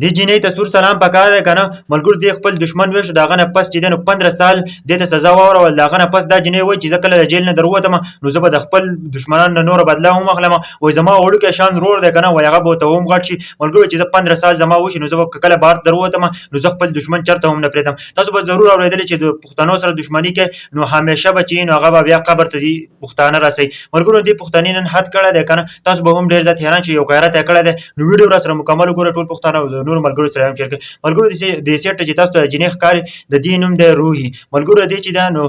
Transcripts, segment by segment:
دې جنۍ ته سور سلام پکار دی کنه ملګرو. دې خپل دشمن ویښ دغه نه پس چې دی نو 15 سال دې ته سزا واورول. دغه نه پس دا جنۍ وایي چې زه کله د جیل نه دروتم نو زه به د خپل دشمنانو نه نوره بدله هم اخلم. وایي زما وړوکی شان ورور دی کنه وایي هغه به ورته هم غټ شي. ملګرو چې زه 15 سال زما وشي نو زه به کله بار دروتم نو زه خپل دشمن چرته هم نه پرېږدم. تاسو به ضرور اورېدلې چې د پښتنو سره دښمني کوي نو همیشه به چې نو هغه به بیا قبر ته دي پښتانه رسوي. ملګرو دې پښتني نن حد کړی دی کنه. تاسو به هم ډېر زیات حیران شئ یو غیرت یې کړی دی. نو ویډیو راسره مکمل وګورئ ټول پښتانه او د نورو ملګرو سره هم شیر کړئ. ملګرو دې سیټ چې تاسو ته جنۍ ښکاري د دې نوم دی روحي. ملګرو دې چې دا نو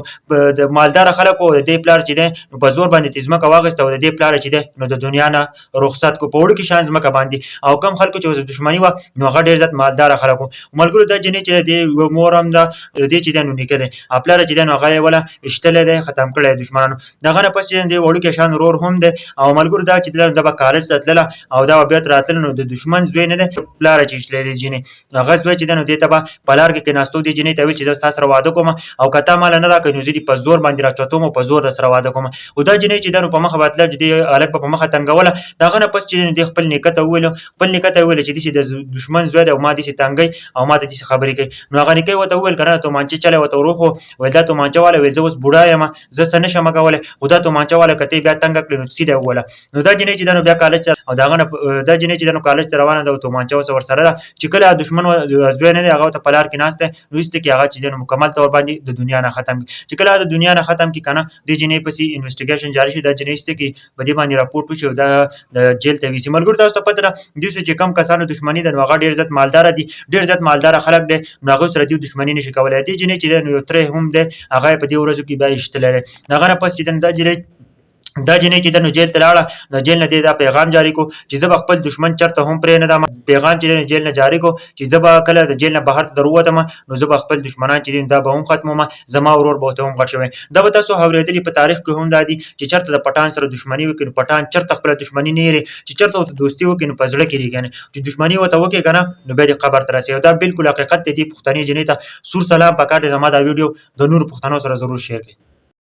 د مالدار خلکو د دې پلار چې دی نو په زور باندې ځمکه واخیسته او د دې پلار چې دی نو د دنیا نه رخصت کو په وړوکي شان ځمکه باندې. او کم خلکو چې دښمني وه نو هغه ډېر زیات مالدار خلک وو. ملګرو دا جنۍ چې دی یوه مور هم ده دې چې دی نو نیکه دی او پلار چې دی نو هغه یې وله ایشتلی دی ختم کړی دی دښمنانو. دغه نه پس چې دی وړوکی شان ورور هم دی. او ملګرو دا چې دی دا به کالج ته تلله او دا به بېرته راتلله نو د دښمن زوی نه دی پلاره چې ایشتلی دی جنۍ. هغه زوی چې دی نو دې ته به په لار کې کېناستو دې جنۍ ته ویل چې زه ستا سره واده کوم او که تا ماله نه راکړې نو زه دې په زور باندې راچوتوم او په زور در سره واده کوم. او دا جنۍ چې دی نو په مخه به تله چې دې هلک به په مخه تنګوله. د هغه نه پس چې دی خپل نیکه ته وویلو خپل نیکه ته ویل چې داسې د دښمن زوی دی او ما داسې تنګوي او ما ته داسې خبرې کوي. نو هغه نیکه یې ورته وویل که نه تومانچې چلی ورته وروښو ویل دا تومانچه واله ویل زه اوس بوډا یم زه څه نه شم کولی خو دا تومانچه واله که ته یې بیا تنګه کړې نو سیده ووله. نو دا جنۍ چې دی نو بیا کالج ته او د هغه نه دا جنۍ چې دی نو کالج ته روانه ده او تومانچه اوس ورسره ده چې کله دښمن زوی نه دی هغه ورته په لار کې ناست دی نو ایسته کې هغه چې دی نو مکمل طور باندې د دنیا نه ختم کړي. چې کله د دنیا نه ختم کړي که نه دې جنۍ پسې انویسټیګیشن جاري شي دا جنۍ ایسته کې په دې باندې راپورټ وشي او دا د جیل ته یوسي. ملګرو تاسو ته پته ده دوی سره چې کم کسانو دښمني ده نو هغه ډېر زیات مالداره دي ډېر زیات مالداره خلک دی نو هغوی سره دوی دښمني نشي کولی. دې جنۍ چې دی نو یو تره هم دی هغه یې په دې ورځو کې بیا ایشتلی دی. د هغه نه پس چې دی دا جنۍ چې ده نو جیل ته لاړه نو جیل نه دې دا پیغام جاري کو چې زه به خپل دښمن چرته هم پرېنږدم. پیغام چې دی جیل نه جاري کو چې زه به کله د جیل نه بهر ته دروتم نو زه به خپل دښمنان چې دي دا به هم ختموم زما ورور به ورته هم غټ شوی. دا به تاسو اورېدلي په تاریخ کې هم دا دي چې چېرته د پټان سره دښمني وکړي نو پټان چېرته خپله دښمني نه هېري چې چېرته ورته دوستي وکړي نو په زړه کې ریږي چې دښمني ورته وکړي که نه نو بیا دې قبر ته رسوي. او دا بلکل حقیقت دی. دې پښتنې جنۍ ته سور سلام پکار دی. زما دا ویډیو د نورو پښتنو سره ضرور شیر کړئ.